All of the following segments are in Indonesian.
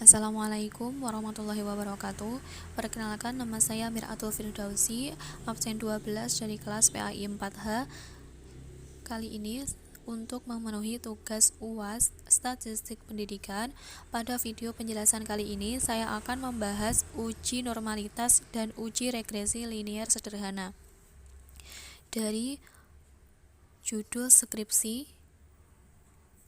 Assalamualaikum warahmatullahi wabarakatuh. Perkenalkan, nama saya Mir'atul Firdausi, absen 12 dari kelas PAI 4H. Kali ini untuk memenuhi tugas UAS Statistik Pendidikan, pada video penjelasan kali ini saya akan membahas uji normalitas dan uji regresi linier sederhana. Dari judul skripsi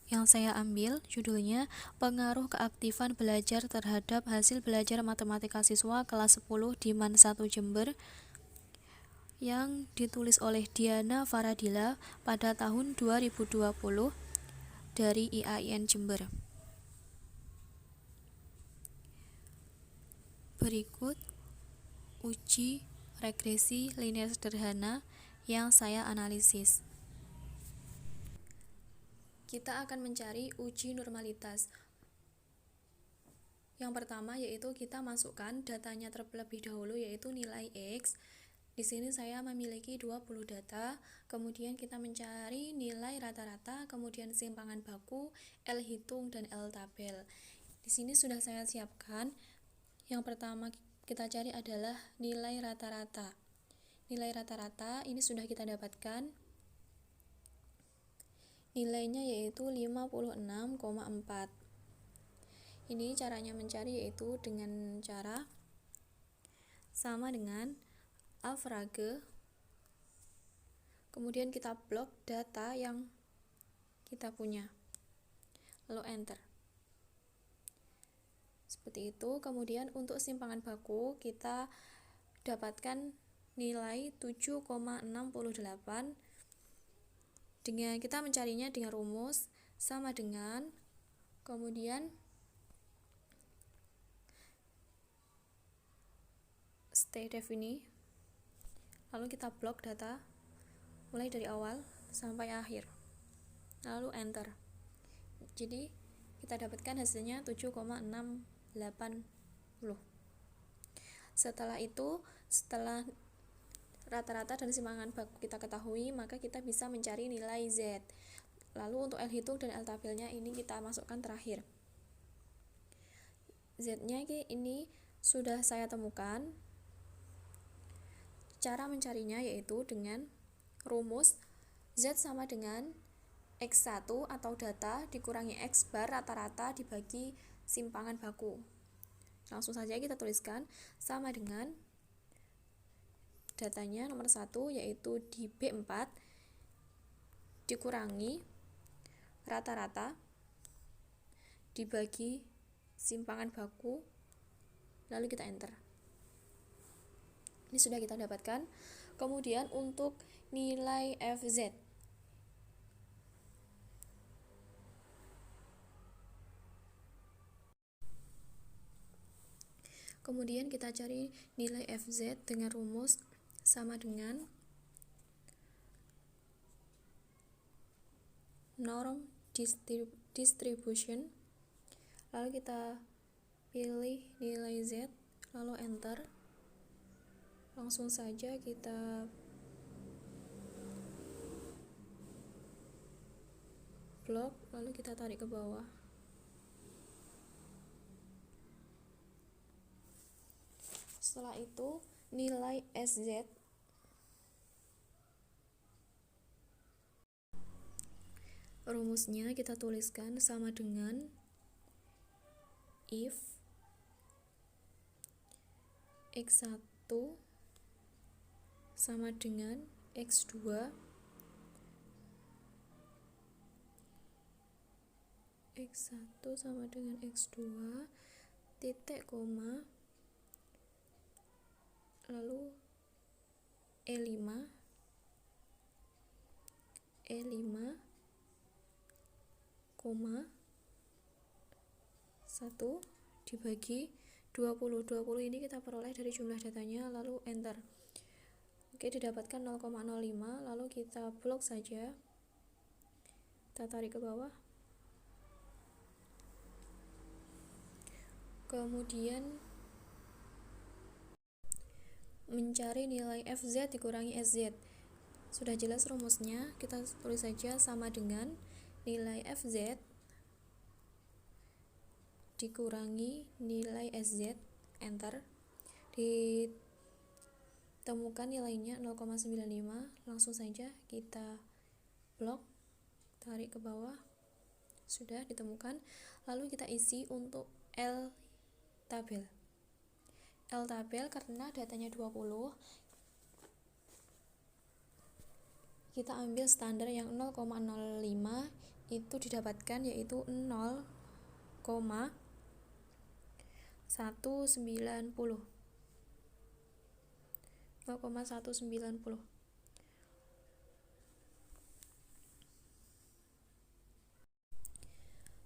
yang saya ambil, judulnya Pengaruh Keaktifan Belajar Terhadap Hasil Belajar Matematika Siswa Kelas 10 di MAN 1 Jember, yang ditulis oleh Diana Faradila pada tahun 2020 dari IAIN Jember. Berikut uji regresi linier sederhana yang saya analisis. Kita akan mencari uji normalitas. Yang pertama yaitu kita masukkan datanya terlebih dahulu, yaitu nilai X. Di sini saya memiliki 20 data, kemudian kita mencari nilai rata-rata, kemudian simpangan baku, L hitung, dan L tabel. Di sini sudah saya siapkan. Yang pertama kita cari adalah nilai rata-rata. Nilai rata-rata ini sudah kita dapatkan. Nilainya yaitu 56,4. Ini caranya mencari yaitu dengan cara sama dengan average, kemudian kita blok data yang kita punya, lalu enter. Seperti itu. Kemudian untuk simpangan baku kita dapatkan nilai 7,68. Dengan kita mencarinya dengan rumus sama dengan, kemudian stay def ini, lalu kita blok data mulai dari awal sampai akhir, lalu enter. Jadi kita dapatkan hasilnya 7,680. Setelah itu, setelah rata-rata dan simpangan baku kita ketahui, maka kita bisa mencari nilai Z. Lalu untuk L hitung dan L tabelnya ini kita masukkan terakhir. Z-nya ini sudah saya temukan. Cara mencarinya yaitu dengan rumus Z sama dengan X1 atau data dikurangi X bar rata-rata dibagi simpangan baku. Langsung saja kita tuliskan sama dengan datanya nomor 1 yaitu di B4 dikurangi rata-rata dibagi simpangan baku, lalu kita enter. Ini sudah kita dapatkan. Kemudian untuk nilai FZ, kemudian kita cari nilai FZ dengan rumus sama dengan norm distribution, lalu kita pilih nilai Z, lalu enter. Langsung saja kita blok, lalu kita tarik ke bawah. Setelah itu nilai SZ rumusnya kita tuliskan sama dengan if X1 sama dengan X2, X1 sama dengan X2, titik koma, lalu E5 koma 1 dibagi 20 ini kita peroleh dari jumlah datanya, lalu enter. Oke, didapatkan 0,05, lalu kita blok saja, kita tarik ke bawah. Kemudian mencari nilai FZ dikurangi SZ. Sudah jelas rumusnya, kita tulis saja sama dengan nilai FZ dikurangi nilai SZ, enter, ditemukan nilainya 0,95, langsung saja kita blok, tarik ke bawah, sudah ditemukan. Lalu kita isi untuk L tabel. L tabel karena datanya 20, kita ambil standar yang 0,05, itu didapatkan yaitu 0,190.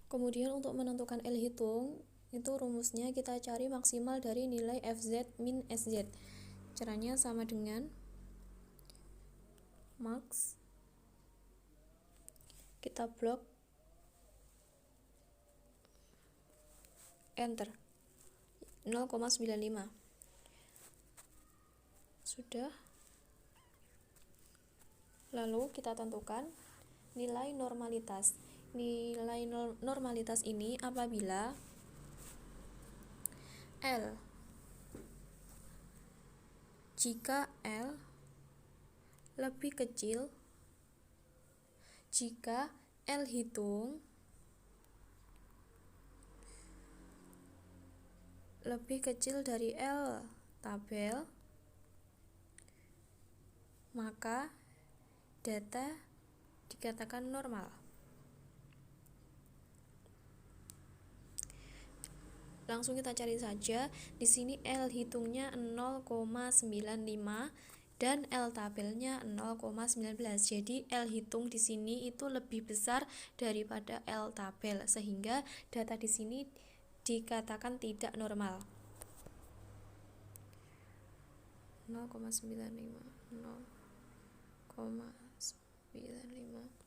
Kemudian untuk menentukan L hitung, itu rumusnya kita cari maksimal dari nilai FZ min SZ. Caranya sama dengan max, kita blok, enter, 0,95. Sudah. Lalu kita tentukan nilai normalitas. Nilai normalitas ini apabila L, jika L lebih kecil, jika L hitung lebih kecil dari L tabel, maka data dikatakan normal. Langsung kita cari saja. Di sini L hitungnya 0,95 dan L tabelnya 0,19. Jadi L hitung di sini itu lebih besar daripada L tabel, sehingga data di sini dikatakan tidak normal. 0,95, 0,95.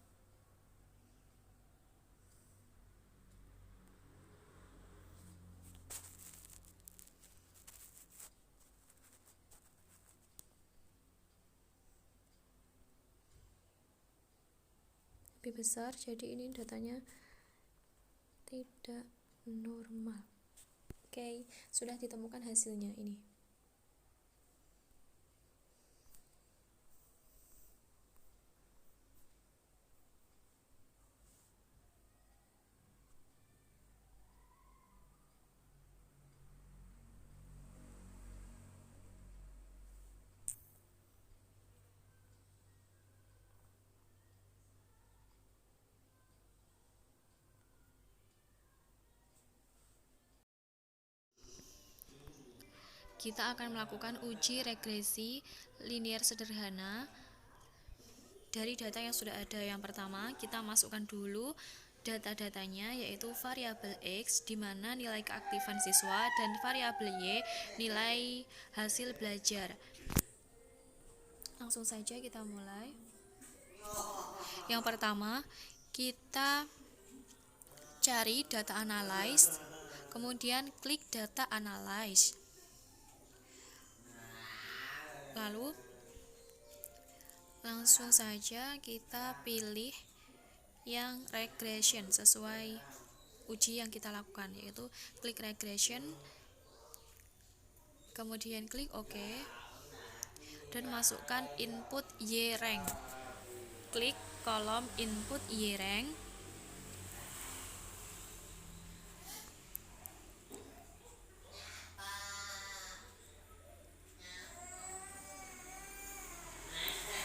Lebih besar, jadi ini datanya tidak normal. Oke, sudah ditemukan hasilnya ini. Kita akan melakukan uji regresi linier sederhana dari data yang sudah ada. Yang pertama, kita masukkan dulu data-datanya, yaitu variabel X di mana nilai keaktifan siswa dan variabel Y nilai hasil belajar. Langsung saja kita mulai. Yang pertama, kita cari data analyze, kemudian klik data analyze. Lalu langsung saja kita pilih yang regression sesuai uji yang kita lakukan, yaitu klik regression, kemudian klik OK, dan masukkan input Y rank. Klik kolom input Y rank,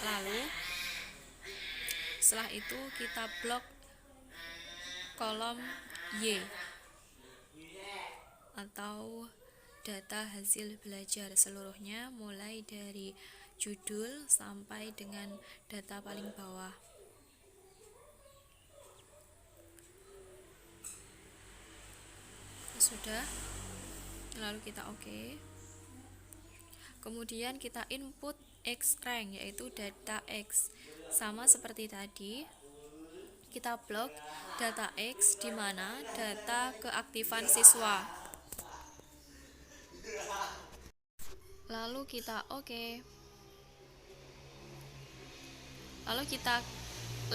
lalu setelah itu kita blok kolom Y atau data hasil belajar seluruhnya, mulai dari judul sampai dengan data paling bawah. Sudah, lalu kita OK. Kemudian kita input X rank, yaitu data X. Sama seperti tadi, kita blok data X di mana data keaktifan siswa. Lalu kita OK. Lalu kita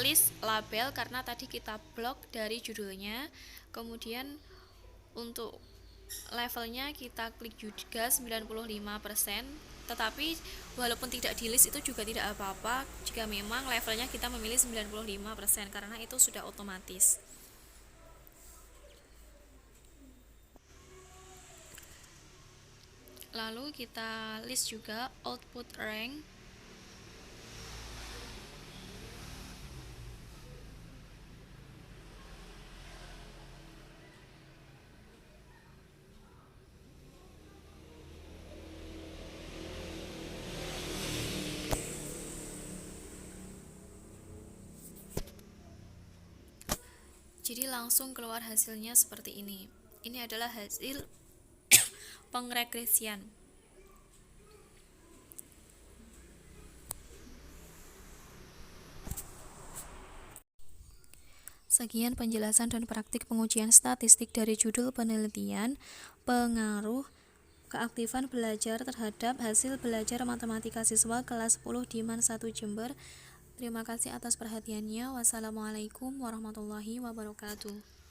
list label karena tadi kita blok dari judulnya. Kemudian Untuk levelnya kita klik juga 95%, tetapi walaupun tidak di list itu juga tidak apa-apa jika memang levelnya kita memilih 95%, karena itu sudah otomatis. Lalu kita list juga output rank. Jadi langsung keluar hasilnya seperti ini. Ini adalah hasil pengregresian. Sekian penjelasan dan praktik pengujian statistik dari judul penelitian pengaruh keaktifan belajar terhadap hasil belajar matematika siswa kelas 10 di MAN 1 Jember. Terima kasih atas perhatiannya. Wassalamualaikum warahmatullahi wabarakatuh.